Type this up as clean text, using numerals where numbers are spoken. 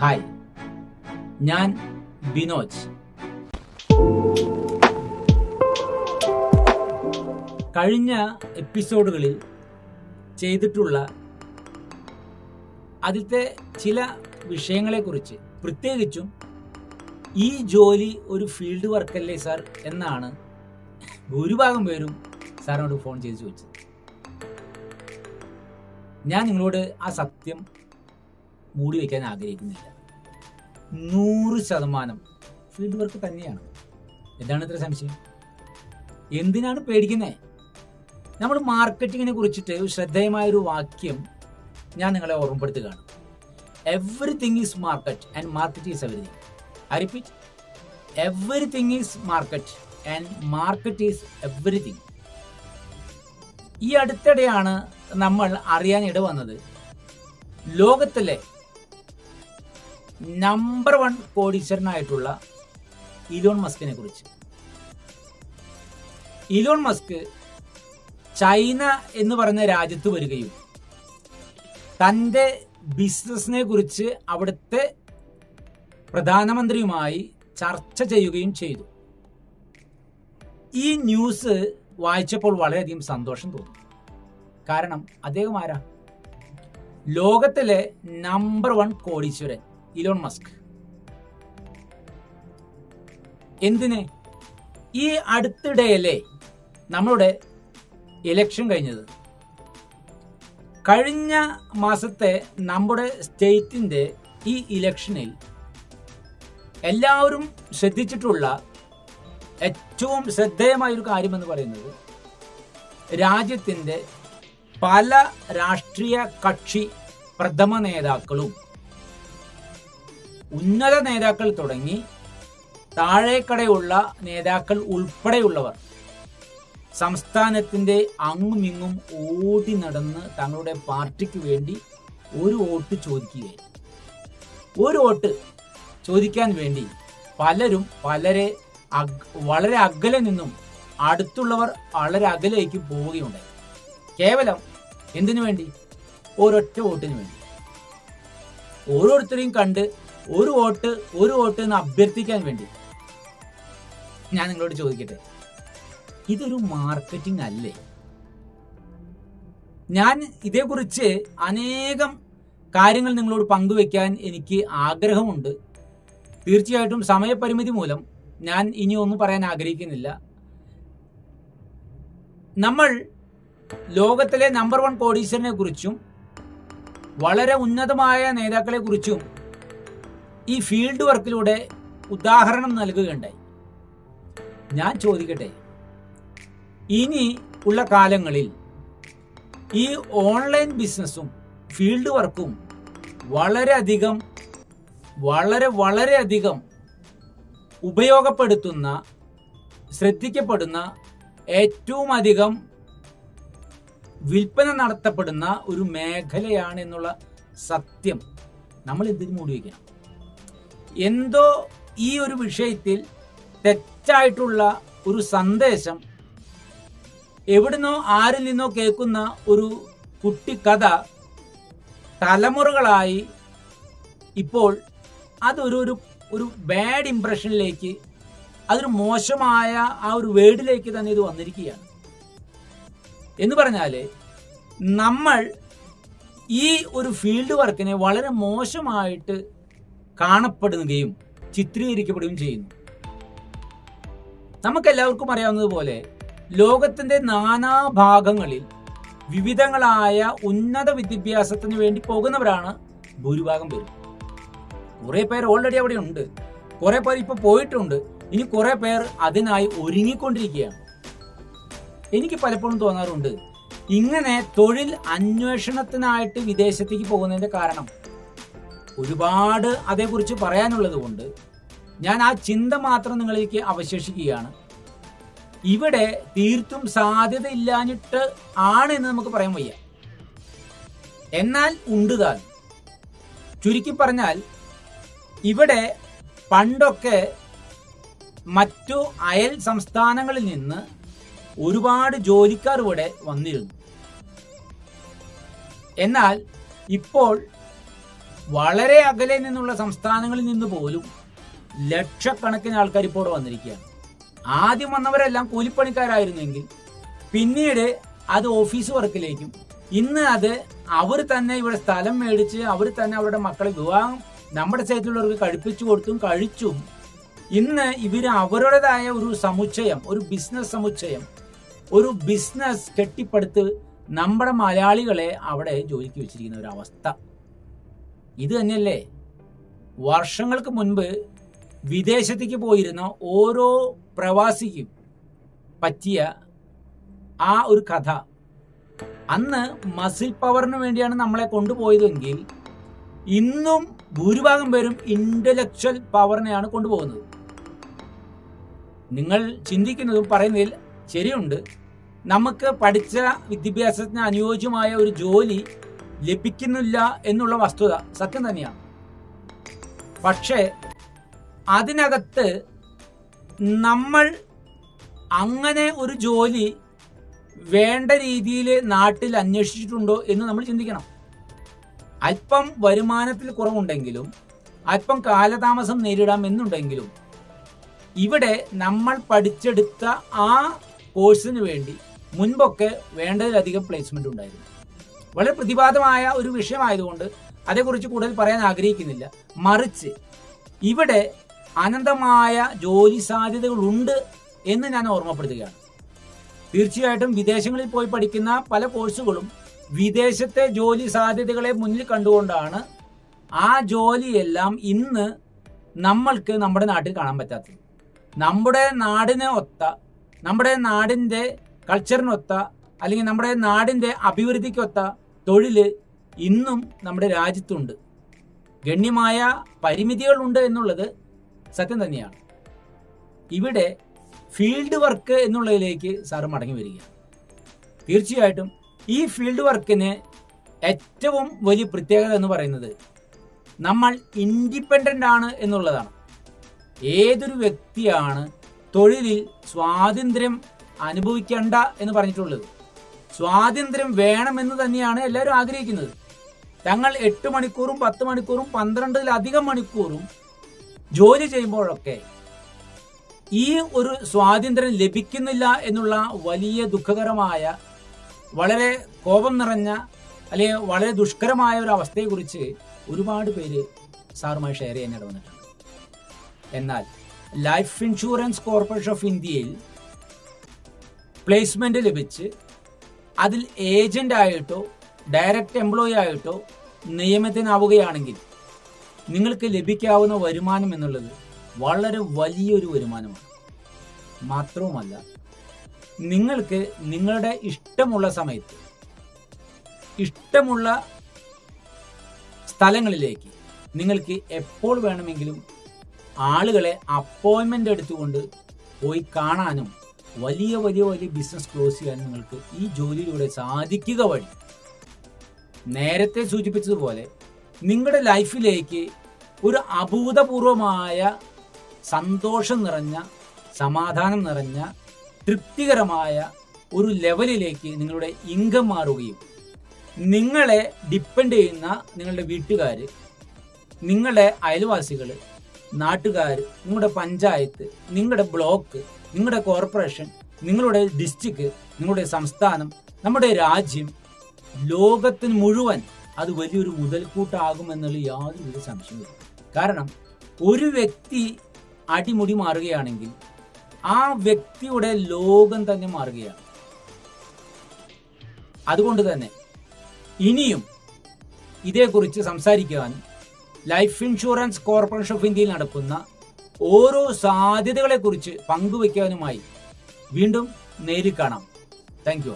Hi, ഞാൻ ബിനോജ്. കഴിഞ്ഞ എപ്പിസോഡുകളിൽ ചെയ്തിട്ടുള്ള അതിലത്തെ ചില വിഷയങ്ങളെക്കുറിച്ച്, പ്രത്യേകിച്ചും ഈ ജോലി ഒരു ഫീൽഡ് വർക്കല്ലേ സാർ എന്നാണ് ഭൂരിഭാഗം പേരും സാറിനോട് ഫോൺ ചെയ്ത് ചോദിച്ചത്. ഞാൻ നിങ്ങളോട് ആ സത്യം മൂടി വയ്ക്കാൻ ആഗ്രഹിക്കുന്നില്ല. 100% ഫീൽഡ് വർക്ക് തന്നെയാണ്. എന്താണ് ഇത്ര സംശയം? എന്തിനാണ് പേടിക്കുന്നത്? നമ്മൾ മാർക്കറ്റിങ്ങിനെ കുറിച്ചിട്ട് ശ്രദ്ധേയമായൊരു വാക്യം ഞാൻ നിങ്ങളെ ഓർമ്മപ്പെടുത്തുകയാണ്. Everything is market and market is everything. I repeat, everything is market and market is everything. ഈ അടുത്തിടെയാണ് നമ്മൾ അറിയാൻ ഇടവന്നത് ലോകത്തിലെ നമ്പർ 1 കോടീശ്വരനായിട്ടുള്ള ഇലോൺ മസ്കിനെ കുറിച്ച്. ഇലോൺ മസ്ക് ചൈന എന്ന് പറഞ്ഞ രാജ്യത്ത് വരികയും തൻ്റെ ബിസിനസിനെ കുറിച്ച് അവിടുത്തെ പ്രധാനമന്ത്രിയുമായി ചർച്ച ചെയ്യുകയും ചെയ്തു. ഈ ന്യൂസ് വായിച്ചപ്പോൾ വളരെയധികം സന്തോഷം തോന്നി. കാരണം അദ്ദേഹം ആരാ? ലോകത്തിലെ നമ്പർ 1 കോടീശ്വരൻ ഇലോൺ മസ്ക്. എന്തിന്? ഈ അടുത്തിടെയല്ലേ നമ്മളുടെ ഇലക്ഷൻ കഴിഞ്ഞത്. കഴിഞ്ഞ മാസത്തെ നമ്മുടെ സ്റ്റേറ്റിൻ്റെ ഈ ഇലക്ഷനിൽ എല്ലാവരും ശ്രദ്ധിച്ചിട്ടുള്ള ഏറ്റവും ശ്രദ്ധേയമായൊരു കാര്യമെന്ന് പറയുന്നത്, രാജ്യത്തിൻ്റെ പല രാഷ്ട്രീയ കക്ഷി പ്രഥമ നേതാക്കളും, ഉന്നത നേതാക്കൾ തുടങ്ങി താഴേക്കടയുള്ള നേതാക്കൾ ഉൾപ്പെടെയുള്ളവർ സംസ്ഥാനത്തിൻ്റെ അങ്ങുമിങ്ങും ഓടി നടന്ന് തങ്ങളുടെ പാർട്ടിക്ക് വേണ്ടി ഒരു വോട്ട് ചോദിക്കുകയായി. ഒരു വോട്ട് ചോദിക്കാൻ വേണ്ടി പലരും വളരെ അകലെ നിന്നും അടുത്തുള്ളവർ വളരെ അകലേക്ക് പോവുകയുണ്ടായി. കേവലം എന്തിനു വേണ്ടി? ഒരൊറ്റ വോട്ടിന് വേണ്ടി. ഓരോരുത്തരെയും കണ്ട് ഒരു വോട്ട് എന്ന് അഭ്യർത്ഥിക്കാൻ വേണ്ടി. ഞാൻ നിങ്ങളോട് ചോദിക്കട്ടെ, ഇതൊരു മാർക്കറ്റിംഗ് അല്ലേ? ഞാൻ ഇതേക്കുറിച്ച് അനേകം കാര്യങ്ങൾ നിങ്ങളോട് പങ്കുവെക്കാൻ എനിക്ക് ആഗ്രഹമുണ്ട്. തീർച്ചയായിട്ടും സമയപരിമിതി മൂലം ഞാൻ ഇനി ഒന്നും പറയാൻ ആഗ്രഹിക്കുന്നില്ല. നമ്മൾ ലോകത്തിലെ നമ്പർ 1 കോടീശ്വരനെ കുറിച്ചും വളരെ ഉന്നതമായ നേതാക്കളെ കുറിച്ചും ഈ ഫീൽഡ് വർക്കിലൂടെ ഉദാഹരണം നൽകുകയുണ്ടായി. ഞാൻ ചോദിക്കട്ടെ, ഇനി ഉള്ള കാലങ്ങളിൽ ഈ ഓൺലൈൻ ബിസിനസ്സും ഫീൽഡ് വർക്കും വളരെയധികം ഉപയോഗപ്പെടുത്തുന്ന, ശ്രദ്ധിക്കപ്പെടുന്ന, ഏറ്റവും അധികം വിൽപ്പന നടത്തപ്പെടുന്ന ഒരു മേഖലയാണ് എന്നുള്ള സത്യം നമ്മൾ എന്തിനു മൂടി വയ്ക്കണം? എന്തോ ഈ ഒരു വിഷയത്തിൽ തെറ്റായിട്ടുള്ള ഒരു സന്ദേശം എവിടുന്നോ ആരിൽ നിന്നോ കേൾക്കുന്ന ഒരു കുട്ടിക്കഥ തലമുറകളായി ഇപ്പോൾ അതൊരു ബാഡ് ഇംപ്രഷനിലേക്ക്, അതൊരു മോശമായ ആ ഒരു വേർഡിലേക്ക് തന്നെ ഇത് വന്നിരിക്കുകയാണ്. എന്ന് പറഞ്ഞാൽ നമ്മൾ ഈ ഒരു ഫീൽഡ് വർക്കിനെ വളരെ മോശമായിട്ട് കാണപ്പെടുകയും ചിത്രീകരിക്കപ്പെടുകയും ചെയ്യുന്നു. നമുക്കെല്ലാവർക്കും അറിയാവുന്നതുപോലെ ലോകത്തിൻ്റെ നാനാഭാഗങ്ങളിൽ വിവിധങ്ങളായ ഉന്നത വിദ്യാഭ്യാസത്തിന് വേണ്ടി പോകുന്നവരാണ് ഭൂരിഭാഗം പേരും. കുറേ പേർ ഓൾറെഡി അവിടെ ഉണ്ട്, കുറേ പേർ ഇപ്പോൾ പോയിട്ടുണ്ട്, ഇനി കുറേ പേർ അതിനായി ഒരുങ്ങിക്കൊണ്ടിരിക്കുകയാണ്. എനിക്ക് പലപ്പോഴും തോന്നാറുണ്ട്, ഇങ്ങനെ തൊഴിൽ അന്വേഷണത്തിനായിട്ട് വിദേശത്തേക്ക് പോകുന്നതിൻ്റെ കാരണം ഒരുപാട് അതേക്കുറിച്ച് പറയാനുള്ളത് കൊണ്ട് ഞാൻ ആ ചിന്ത മാത്രം നിങ്ങളിലേക്ക് അവശേഷിക്കുകയാണ്. ഇവിടെ തീർത്തും സാധ്യതയില്ലാഞ്ഞിട്ട് ആണ് എന്ന് നമുക്ക് പറയാൻ വയ്യ. എന്നാൽ ഉണ്ട് താൻ. ചുരുക്കി പറഞ്ഞാൽ, ഇവിടെ പണ്ടൊക്കെ മറ്റു അയൽ സംസ്ഥാനങ്ങളിൽ നിന്ന് ഒരുപാട് ജോലിക്കാർ ഇവിടെ വന്നിരുന്നു. എന്നാൽ ഇപ്പോൾ വളരെ അകലെ നിന്നുള്ള സംസ്ഥാനങ്ങളിൽ നിന്ന് പോലും ലക്ഷക്കണക്കിന് ആൾക്കാർ ഇപ്പോൾ ഇവിടെ വന്നിരിക്കുകയാണ്. ആദ്യം വന്നവരെല്ലാം കൂലിപ്പണിക്കാരായിരുന്നെങ്കിൽ പിന്നീട് അത് ഓഫീസ് വർക്കിലേക്കും, ഇന്ന് അത് അവർ തന്നെ ഇവിടെ സ്ഥലം മേടിച്ച് അവർ തന്നെ അവരുടെ മക്കളെ വിവാഹം നമ്മുടെ സ്റ്റേറ്റിലുള്ളവർക്ക് കഴിപ്പിച്ചു കൊടുത്തും കഴിച്ചും ഇന്ന് ഇവർ അവരുടേതായ ഒരു സമുച്ചയം, ഒരു ബിസിനസ് സമുച്ചയം, ഒരു ബിസിനസ് കെട്ടിപ്പടുത്ത് നമ്മുടെ മലയാളികളെ അവിടെ ജോലിക്ക് വെച്ചിരിക്കുന്ന ഒരു അവസ്ഥ. ഇത് തന്നെയല്ലേ വർഷങ്ങൾക്ക് മുൻപ് വിദേശത്തേക്ക് പോയിരുന്ന ഓരോ പ്രവാസിക്കും പറ്റിയ ആ ഒരു കഥ. അന്ന് മസിൽ പവറിന് വേണ്ടിയാണ് നമ്മളെ കൊണ്ടുപോയതെങ്കിൽ ഇന്നും ഭൂരിഭാഗം പേരും ഇന്റലക്ച്വൽ പവറിനെയാണ് കൊണ്ടുപോകുന്നത്. നിങ്ങൾ ചിന്തിക്കുന്നതും പറയുന്നതിൽ ശരിയുണ്ട്. നമുക്ക് പഠിച്ച വിദ്യാഭ്യാസത്തിന് അനുയോജ്യമായ ഒരു ജോലി ലഭിക്കുന്നില്ല എന്നുള്ള വസ്തുത സത്യം തന്നെയാണ്. പക്ഷേ അതിനകത്ത് നമ്മൾ അങ്ങനെ ഒരു ജോലി വേണ്ട രീതിയിൽ നാട്ടിൽ അന്വേഷിച്ചിട്ടുണ്ടോ എന്ന് നമ്മൾ ചിന്തിക്കണം. അല്പം വരുമാനത്തിൽ കുറവുണ്ടെങ്കിലും അല്പം കാലതാമസം നേരിടാം എന്നുണ്ടെങ്കിലും ഇവിടെ നമ്മൾ പഠിച്ചെടുത്ത ആ കോഴ്സിന് വേണ്ടി മുൻപൊക്കെ വേണ്ടതിലധികം പ്ലേസ്മെന്റ് ഉണ്ടായിരുന്നു. വളരെ പ്രതിപാദമായ ഒരു വിഷയമായതുകൊണ്ട് അതേക്കുറിച്ച് കൂടുതൽ പറയാൻ ആഗ്രഹിക്കുന്നില്ല. മറിച്ച് ഇവിടെ അനന്തമായ ജോലി സാധ്യതകളുണ്ട് എന്ന് ഞാൻ ഓർമ്മപ്പെടുത്തുകയാണ്. തീർച്ചയായിട്ടും വിദേശങ്ങളിൽ പോയി പഠിക്കുന്ന പല കോഴ്സുകളും വിദേശത്തെ ജോലി സാധ്യതകളെ മുന്നിൽ കണ്ടുകൊണ്ടാണ് ആ ജോലിയെല്ലാം ഇന്ന് നമ്മൾക്ക് നമ്മുടെ നാട്ടിൽ കാണാൻ പറ്റാത്തത്. നമ്മുടെ നാടിനെ ഒത്ത, നമ്മുടെ നാടിൻ്റെ കൾച്ചറിനൊത്ത, അല്ലെങ്കിൽ നമ്മുടെ നാടിൻ്റെ അഭിവൃദ്ധിക്കൊത്ത തൊഴിൽ ഇന്നും നമ്മുടെ രാജ്യത്തുണ്ട്. ഗണ്യമായ പരിമിതികളുണ്ട് എന്നുള്ളത് സത്യം തന്നെയാണ്. ഇവിടെ ഫീൽഡ് വർക്ക് എന്നുള്ളതിലേക്ക് സാറ് മടങ്ങി വരികയാണ്. തീർച്ചയായിട്ടും ഈ ഫീൽഡ് വർക്കിന് ഏറ്റവും വലിയ പ്രത്യേകത എന്ന് പറയുന്നത് നമ്മൾ ഇൻഡിപെൻഡൻ്റ് ആണ് എന്നുള്ളതാണ്. ഏതൊരു വ്യക്തിയാണ് തൊഴിലിൽ സ്വാതന്ത്ര്യം അനുഭവിക്കേണ്ട എന്ന് പറഞ്ഞിട്ടുള്ളത്? സ്വാതന്ത്ര്യം വേണമെന്ന് തന്നെയാണ് എല്ലാവരും ആഗ്രഹിക്കുന്നത്. തങ്ങൾ 8 മണിക്കൂറും 10 മണിക്കൂറും 12-ലധികം മണിക്കൂറും ജോലി ചെയ്യുമ്പോഴൊക്കെ ഈ ഒരു സ്വാതന്ത്ര്യം ലഭിക്കുന്നില്ല എന്നുള്ള വലിയ ദുഃഖകരമായ, വളരെ കോപം നിറഞ്ഞ അല്ലെങ്കിൽ വളരെ ദുഷ്കരമായ ഒരു അവസ്ഥയെക്കുറിച്ച് ഒരുപാട് പേര് സാറുമായി ഷെയർ ചെയ്യാൻ ഇടവന്നിട്ടുണ്ട്. എന്നാൽ ലൈഫ് ഇൻഷുറൻസ് കോർപ്പറേഷൻ ഓഫ് ഇന്ത്യയിൽ പ്ലേസ്മെന്റ് ലഭിച്ച് അതിൽ ഏജന്റ് ആയിട്ടോ ഡയറക്റ്റ് എംപ്ലോയി ആയിട്ടോ നിയമത്തിനാവുകയാണെങ്കിൽ നിങ്ങൾക്ക് ലഭിക്കാവുന്ന വരുമാനം എന്നുള്ളത് വളരെ വലിയൊരു വരുമാനമാണ്. മാത്രവുമല്ല, നിങ്ങൾക്ക് നിങ്ങളുടെ ഇഷ്ടമുള്ള സമയത്ത് ഇഷ്ടമുള്ള സ്ഥലങ്ങളിലേക്ക് നിങ്ങൾക്ക് എപ്പോൾ വേണമെങ്കിലും ആളുകളെ അപ്പോയിൻമെൻ്റ് എടുത്തുകൊണ്ട് പോയി കാണാനും വലിയ വലിയ വലിയ ബിസിനസ് ക്ലോസ് ചെയ്യാനും നിങ്ങൾക്ക് ഈ ജോലിയിലൂടെ സാധിക്കുക വഴി നേരത്തെ സൂചിപ്പിച്ചതുപോലെ നിങ്ങളുടെ ലൈഫിലേക്ക് ഒരു അഭൂതപൂർവമായ സന്തോഷം നിറഞ്ഞ, സമാധാനം നിറഞ്ഞ, തൃപ്തികരമായ ഒരു ലെവലിലേക്ക് നിങ്ങളുടെ ഇൻകം മാറുകയും നിങ്ങളെ ഡിപ്പെൻഡ് ചെയ്യുന്ന നിങ്ങളുടെ വീട്ടുകാർ, നിങ്ങളുടെ അയൽവാസികൾ, നാട്ടുകാർ, നിങ്ങളുടെ പഞ്ചായത്ത്, നിങ്ങളുടെ ബ്ലോക്ക്, നിങ്ങളുടെ കോർപ്പറേഷൻ, നിങ്ങളുടെ ഡിസ്ട്രിക്ട്, നിങ്ങളുടെ സംസ്ഥാനം, നമ്മുടെ രാജ്യം, ലോകത്തിന് മുഴുവൻ അത് വലിയൊരു മുതൽക്കൂട്ടാകുമെന്നുള്ള യാതൊരു സംശയമില്ല. കാരണം ഒരു വ്യക്തി അടിമുടി മാറുകയാണെങ്കിൽ ആ വ്യക്തിയുടെ ലോകം തന്നെ മാറുകയാണ്. അതുകൊണ്ട് തന്നെ ഇനിയും ഇതേക്കുറിച്ച് സംസാരിക്കാനും ലൈഫ് ഇൻഷുറൻസ് കോർപ്പറേഷൻ ഓഫ് ഇന്ത്യയിൽ നടക്കുന്ന ഓരോ സാധ്യതകളെക്കുറിച്ച് പങ്കുവയ്ക്കാനുമായി വീണ്ടും നേരിൽ കാണാം. Thank you.